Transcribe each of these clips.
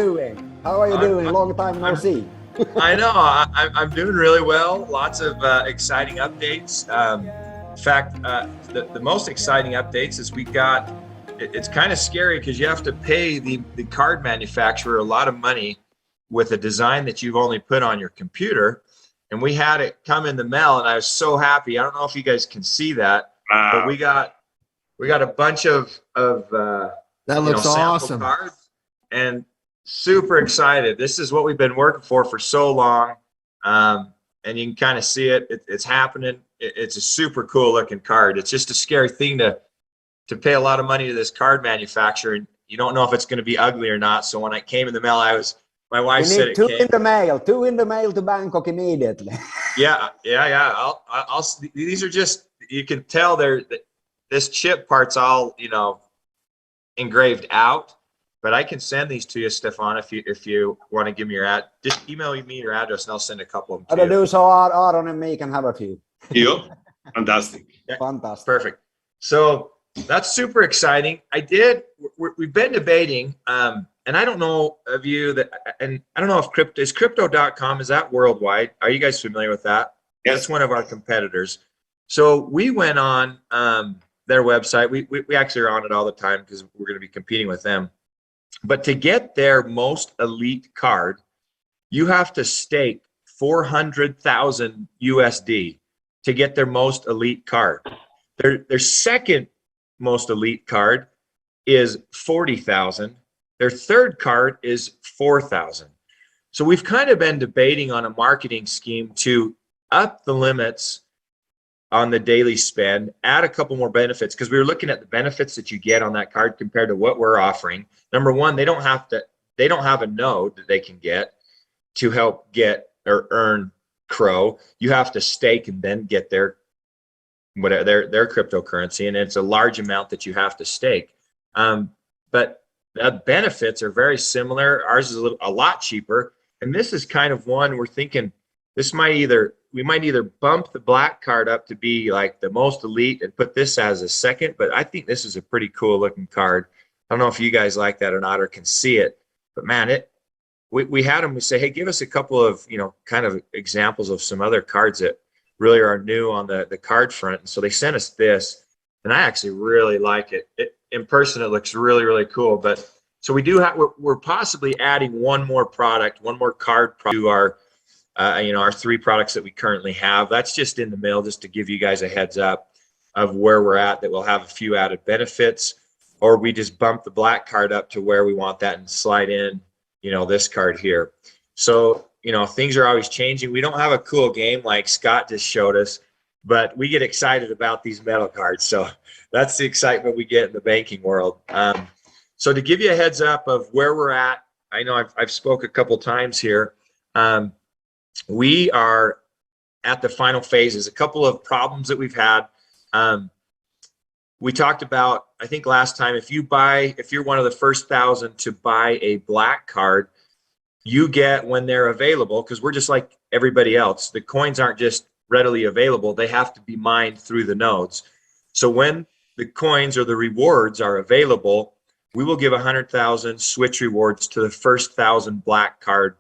doing? How are you doing? Long time no see. I know. I'm doing really well. Lots of exciting updates. In fact, the most exciting updates is we got. It's kind of scary because you have to pay the card manufacturer a lot of money with a design that you've only put on your computer. And we had it come in the mail, and I was so happy. I don't know if you guys can see that, but we got a bunch of that looks awesome cards, and super excited. This is what we've been working for so long, and you can kind of see it. It's happening. It's a super cool looking card. It's just a scary thing to pay a lot of money to this card manufacturer, and you don't know if it's going to be ugly or not. So when it came in the mail, my wife said it came. Two in the mail to Bangkok immediately. Yeah. I'll these are just, you can tell this chip part's all, engraved out, but I can send these to you, Stefan, if you want to give me just email me your address and I'll send a couple of them to you. Do so Aaron and me can have a few. Yeah, fantastic. Fantastic. Perfect. So that's super exciting. We've been debating, and I don't know of you and I don't know if crypto.com, is that worldwide? Are you guys familiar with that? Yes. That's one of our competitors. So we went on their website. We actually are on it all the time because we're going to be competing with them. But to get their most elite card, you have to stake 400,000 USD to get their most elite card. Their second most elite card is 40,000. Their third card is 4,000. So we've kind of been debating on a marketing scheme to up the limits on the daily spend, add a couple more benefits, because we were looking at the benefits that you get on that card compared to what we're offering. Number one, they don't have a node that they can get to help get or earn Crow. You have to stake and then get their cryptocurrency, and it's a large amount that you have to stake. But the benefits are very similar. Ours is a lot cheaper, and this is kind of one we're thinking we might either bump the black card up to be like the most elite and put this as a second, but I think this is a pretty cool looking card. I don't know if you guys like that or not or can see it, but man, we had them, we say, hey, give us a couple of, kind of examples of some other cards that really are new on the card front. And so they sent us this, and I actually really like it. In person, it looks really, really cool. But so we're possibly adding one more card to our, our 3 products that we currently have. That's just in the mail, just to give you guys a heads up of where we're at, that we'll have a few added benefits, or we just bump the black card up to where we want that and slide in, this card here. So, things are always changing. We don't have a cool game like Scott just showed us, but we get excited about these metal cards. So that's the excitement we get in the banking world. So to give you a heads up of where we're at, I know I've spoke a couple times here. We are at the final phases. A couple of problems that we've had. We talked about, I think last time, if you're one of the first 1,000 to buy a black card, you get, when they're available, because we're just like everybody else, the coins aren't just readily available. They have to be mined through the nodes. So when the coins or the rewards are available, we will give 100,000 switch rewards to the first 1,000 black card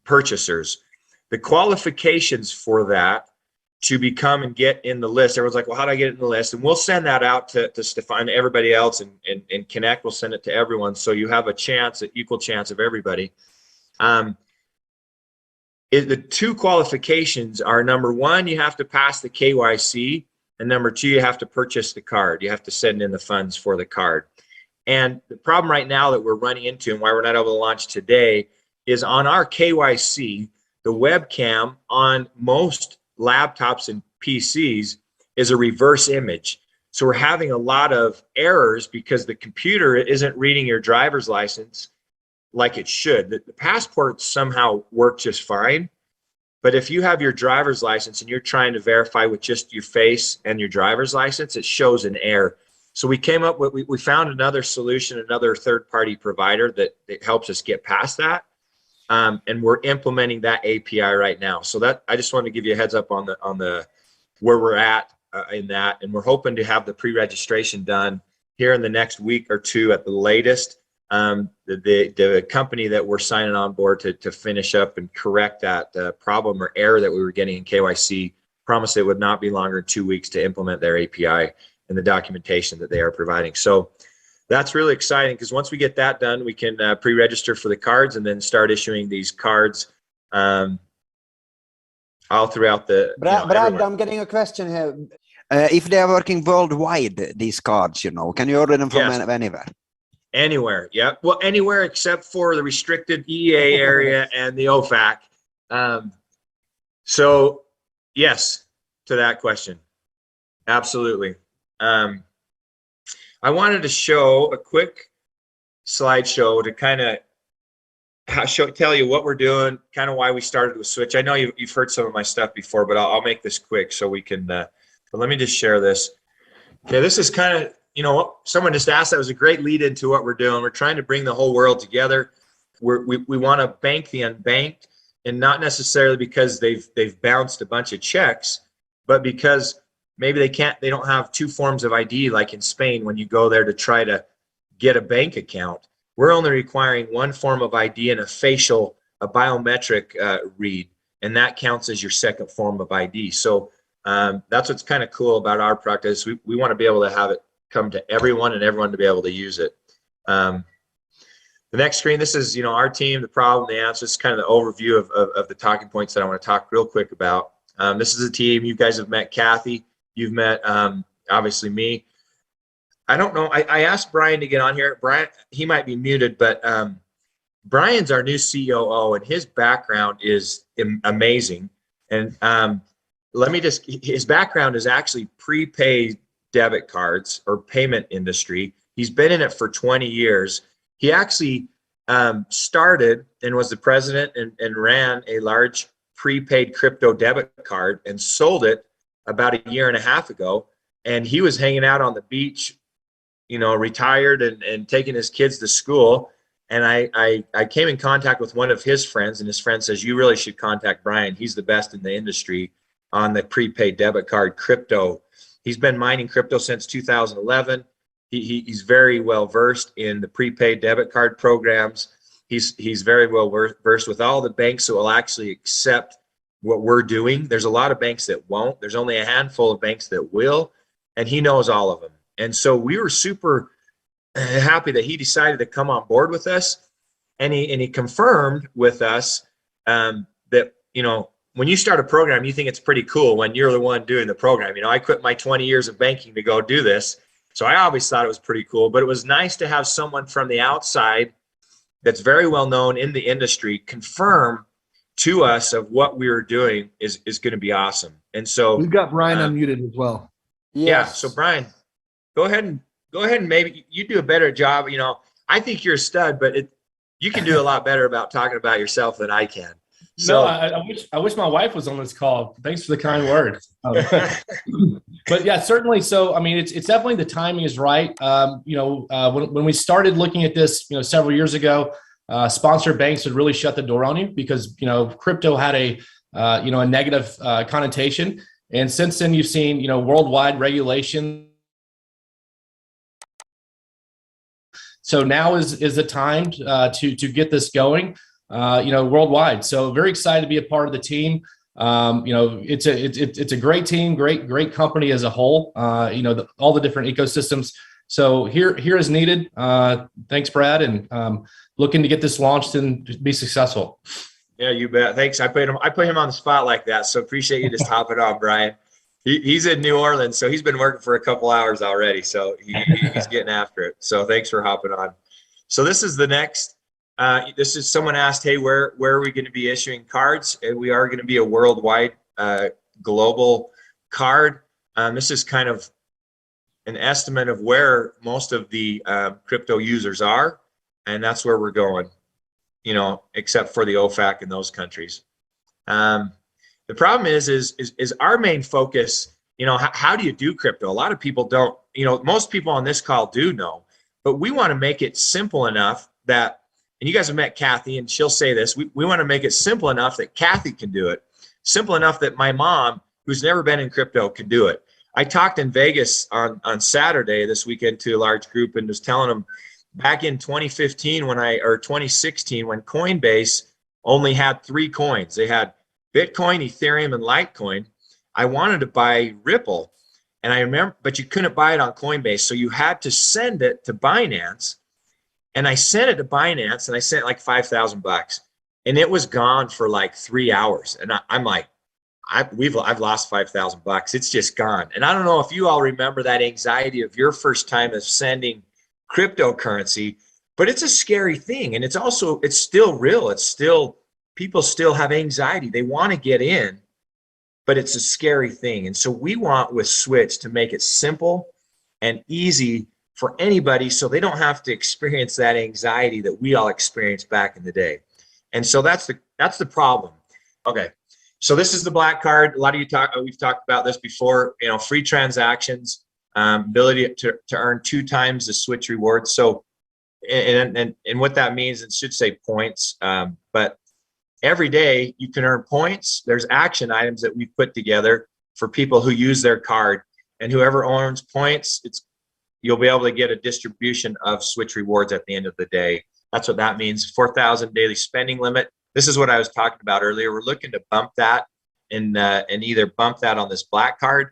purchasers. The qualifications for that to become and get in the list, everyone's like, well, how do I get in the list? And we'll send that out to Stefan, everybody else, and Connect will send it to everyone, so you have an equal chance of everybody. The 2 qualifications are, number 1, you have to pass the KYC, and number 2, you have to purchase the card. You have to send in the funds for the card. And the problem right now that we're running into, and why we're not able to launch today, is on our KYC, the webcam on most laptops and PCs is a reverse image. So we're having a lot of errors because the computer isn't reading your driver's license like it should. The passports somehow work just fine, but if you have your driver's license and you're trying to verify with just your face and your driver's license, it shows an error. So we came up with, we found another solution, another third-party provider that helps us get past that. And we're implementing that API right now. So that, I just wanted to give you a heads up on the where we're at in that, and we're hoping to have the pre-registration done here in the next week or 2 at the latest. The company that we're signing on board to finish up and correct that problem or error that we were getting in KYC promised it would not be longer than 2 weeks to implement their API and the documentation that they are providing. So that's really exciting, because once we get that done, we can pre-register for the cards and then start issuing these cards all throughout the. Brad, I'm getting a question here. If they are working worldwide, these cards, can you order them from anywhere? Anywhere, yeah. Well, anywhere except for the restricted EEA area and the OFAC. So, yes, to that question, absolutely. I wanted to show a quick slideshow to kind of tell you what we're doing, kind of why we started with Switch. I know you've heard some of my stuff before, but I'll make this quick so we can. But let me just share this. Okay, this is kind of. Someone just asked, that was a great lead into what we're doing. We're trying to bring the whole world together. We want to bank the unbanked, and not necessarily because they've bounced a bunch of checks, but because maybe they don't have two forms of ID like in Spain when you go there to try to get a bank account. We're only requiring one form of ID and a biometric read, and that counts as your second form of ID. So that's what's kind of cool about our practice. We want to be able to have it come to everyone and everyone to be able to use it. The next screen, this is our team, the problem, the answer. This is kind of the overview of the talking points that I want to talk real quick about. This is a team. You guys have met Kathy. You've met obviously me. I don't know. I asked Brian to get on here. Brian, he might be muted, but Brian's our new COO, and his background is amazing. And his background is actually prepaid debit cards or payment industry. He's been in it for 20 years. He actually started and was the president and ran a large prepaid crypto debit card and sold it about a year and a half ago. And he was hanging out on the beach, retired and taking his kids to school. And I came in contact with one of his friends, and his friend says, you really should contact Brian. He's the best in the industry on the prepaid debit card crypto. He's been mining crypto since 2011. He's very well versed in the prepaid debit card programs. He's very well versed with all the banks that will actually accept what we're doing. There's a lot of banks that won't. There's only a handful of banks that will, and he knows all of them. And so we were super happy that he decided to come on board with us, and he confirmed with us that when you start a program, you think it's pretty cool when you're the one doing the program. I quit my 20 years of banking to go do this. So I always thought it was pretty cool, but it was nice to have someone from the outside that's very well known in the industry confirm to us of what we were doing is going to be awesome. And so we've got Brian unmuted as well. Yes. Yeah. So Brian, go ahead and maybe you do a better job. I think you're a stud, but you can do a lot better about talking about yourself than I can. So I wish my wife was on this call. Thanks for the kind words. But yeah, certainly. So, I mean, it's definitely the timing is right. When we started looking at this, several years ago, sponsored banks would really shut the door on you because, crypto had a negative connotation. And since then you've seen, worldwide regulation. So now is the time to get this going. Worldwide. So very excited to be a part of the team. It's a great team, great company as a whole. All the different ecosystems. So here is needed. Thanks, Brad, and looking to get this launched and be successful. Yeah, you bet. Thanks. I put him on the spot like that. So appreciate you just hopping on, Brian. He's in New Orleans, so he's been working for a couple hours already. So he's getting after it. So thanks for hopping on. So this is the next. This is someone asked, hey, where are we going to be issuing cards? And we are going to be a worldwide global card. This is kind of an estimate of where most of the crypto users are. And that's where we're going, except for the OFAC in those countries. The problem is our main focus, how do you do crypto? A lot of people don't, most people on this call do know, but we want to make it simple enough that, and you guys have met Kathy, and she'll say this, we want to make it simple enough that Kathy can do it, simple enough that my mom, who's never been in crypto, can do it. I talked in Vegas on Saturday this weekend to a large group and was telling them, back in 2015 or 2016, when Coinbase only had 3 coins, they had Bitcoin, Ethereum, and Litecoin. I wanted to buy Ripple, and I remember, but you couldn't buy it on Coinbase, so you had to send it to Binance. And I sent it to Binance, and I sent like $5,000, and it was gone for like 3 hours. And I'm like, I've lost $5,000. It's just gone. And I don't know if you all remember that anxiety of your first time of sending cryptocurrency, but it's a scary thing. And it's still real. It's still, people still have anxiety. They want to get in, but it's a scary thing. And so we want with Switch to make it simple and easy for anybody, so they don't have to experience that anxiety that we all experienced back in the day. And so that's the problem. Okay. So this is the black card. A lot of you we've talked about this before, free transactions, ability to earn 2 times the Switch rewards. So, and what that means, it should say points, but every day you can earn points. There's action items that we've put together for people who use their card, and whoever earns points, you'll be able to get a distribution of Switch rewards at the end of the day. That's what that means. 4,000 daily spending limit. This is what I was talking about earlier. We're looking to bump that and either bump that on this black card,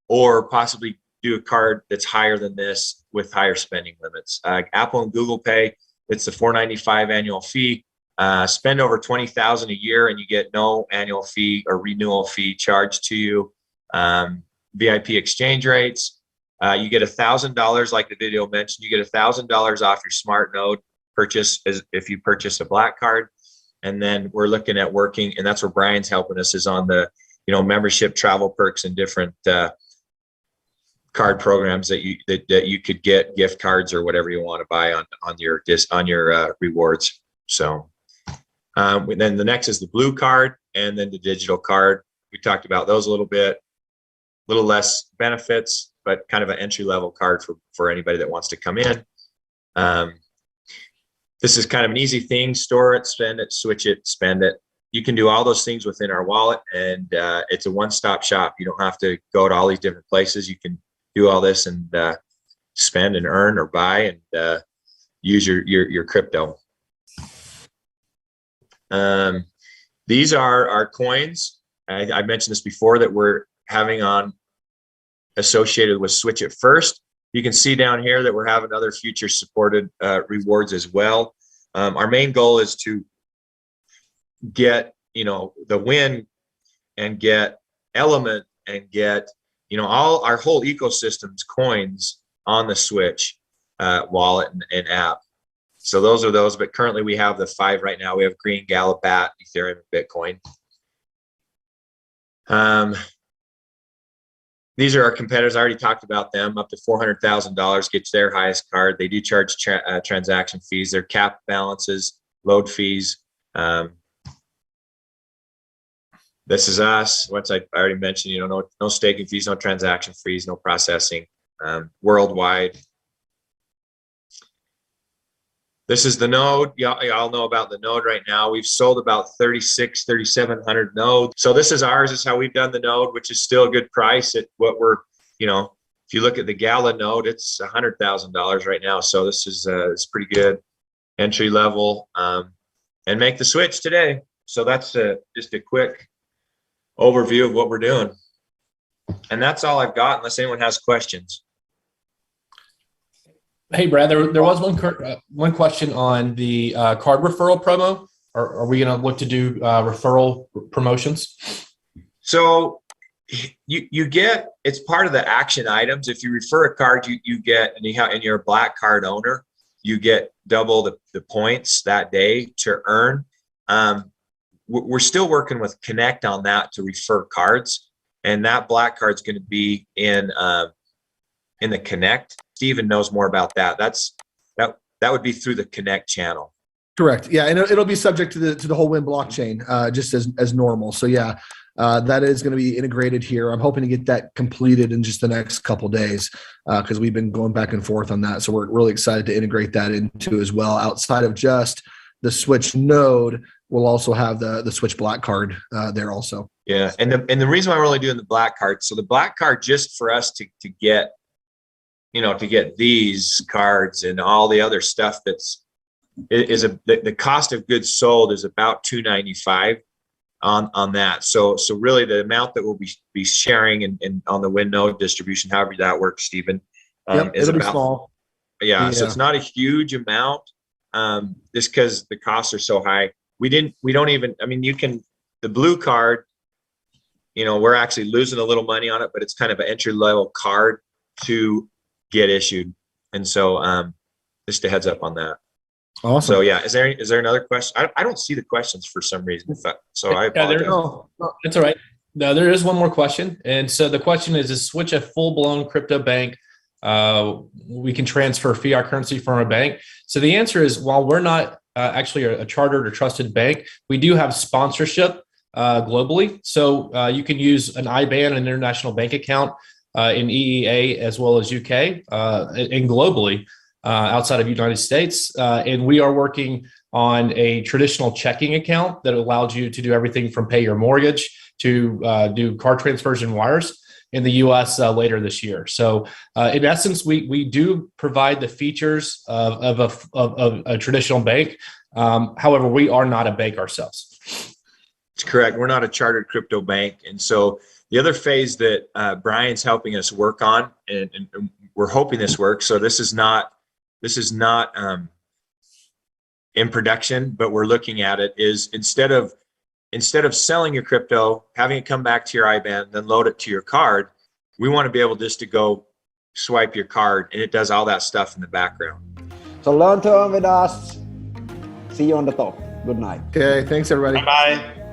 or possibly do a card that's higher than this with higher spending limits. Apple and Google Pay, it's the $4.95 annual fee. Spend over $20,000 a year and you get no annual fee or renewal fee charged to you. VIP exchange rates. You get $1,000, like the video mentioned. You get $1,000 off your Smart Node purchase if you purchase a black card. And then we're looking at working, and that's where Brian's helping us, is on the membership, travel perks, and different card programs that you could get gift cards or whatever you want to buy on your rewards. So then the next is the blue card, and then the digital card. We talked about those a little bit, a little less benefits, but kind of an entry-level card for anybody that wants to come in. This is kind of an easy thing. Store it, spend it, switch it, spend it. You can do all those things within our wallet, and it's a one-stop shop. You don't have to go to all these different places. You can do all this and spend and earn or buy and use your crypto. These are our coins. I mentioned this before, that we're having on associated with Switch It First. You can see down here that we're having other future supported rewards as well. Our main goal is to get, the win and get element and get, all our whole ecosystem's coins on the Switch wallet and app. So those are those, but currently we have the 5 right now. We have green, Gala, BAT, Ethereum, and Bitcoin. These are our competitors. I already talked about them. Up to $400,000 gets their highest card. They do charge transaction fees. Their cap balances, load fees. This is us. Once I already mentioned, no staking fees, no transaction fees, no processing, worldwide. This is the node. Y'all know about the node right now. We've sold about 3,700 nodes. So this is ours. This is how we've done the node, which is still a good price at what we're, if you look at the Gala node, it's $100,000 right now. So this is it's pretty good entry level, and make the switch today. So that's just a quick overview of what we're doing. And that's all I've got, unless anyone has questions. Hey, Brad, there was one question on the card referral promo. Are we going to look to do referral promotions? So you get, it's part of the action items. If you refer a card, you get, and you're a black card owner, you get double the points that day to earn. We're still working with Connect on that to refer cards, and that black card's going to be in the Connect. Steven knows more about that. That would be through the Connect channel. Correct. Yeah, and it'll be subject to the whole Win blockchain, just as normal. So yeah, that is going to be integrated here. I'm hoping to get that completed in just the next couple days, because we've been going back and forth on that. So we're really excited to integrate that into as well. Outside of just the Switch node, we'll also have the Switch black card there also. Yeah, and the reason why we're only doing the black card, so the black card just for us to get, to get these cards and all the other stuff the cost of goods sold is about $295 on that. So really the amount that we'll be sharing and on the Node distribution, however that works, Stephen, is it'll about be small. Yeah, so it's not a huge amount, just because the costs are so high. We don't even, I mean, the blue card, we're actually losing a little money on it, but it's kind of an entry level card to get issued. And so just a heads up on that. Awesome. So yeah, is there another question? I don't see the questions for some reason. So I apologize. That's all right. No, there is one more question. And so the question is Switch a full-blown crypto bank? We can transfer fiat currency from our bank. So the answer is, while we're not actually a chartered or trusted bank, we do have sponsorship globally. So you can use an IBAN, an international bank account in EEA as well as UK and globally outside of United States. And we are working on a traditional checking account that allows you to do everything from pay your mortgage to do card transfers and wires in the US later this year. So in essence, we do provide the features of a traditional bank. However, we are not a bank ourselves. It's correct. We're not a chartered crypto bank. And so the other phase that Brian's helping us work on, and we're hoping this works. So this is not in production, but we're looking at it, is instead of selling your crypto, having it come back to your IBAN, then load it to your card, we want to be able just to go swipe your card and it does all that stuff in the background. So learn to earn with us. See you on the top. Good night. Okay, thanks everybody. Bye-bye.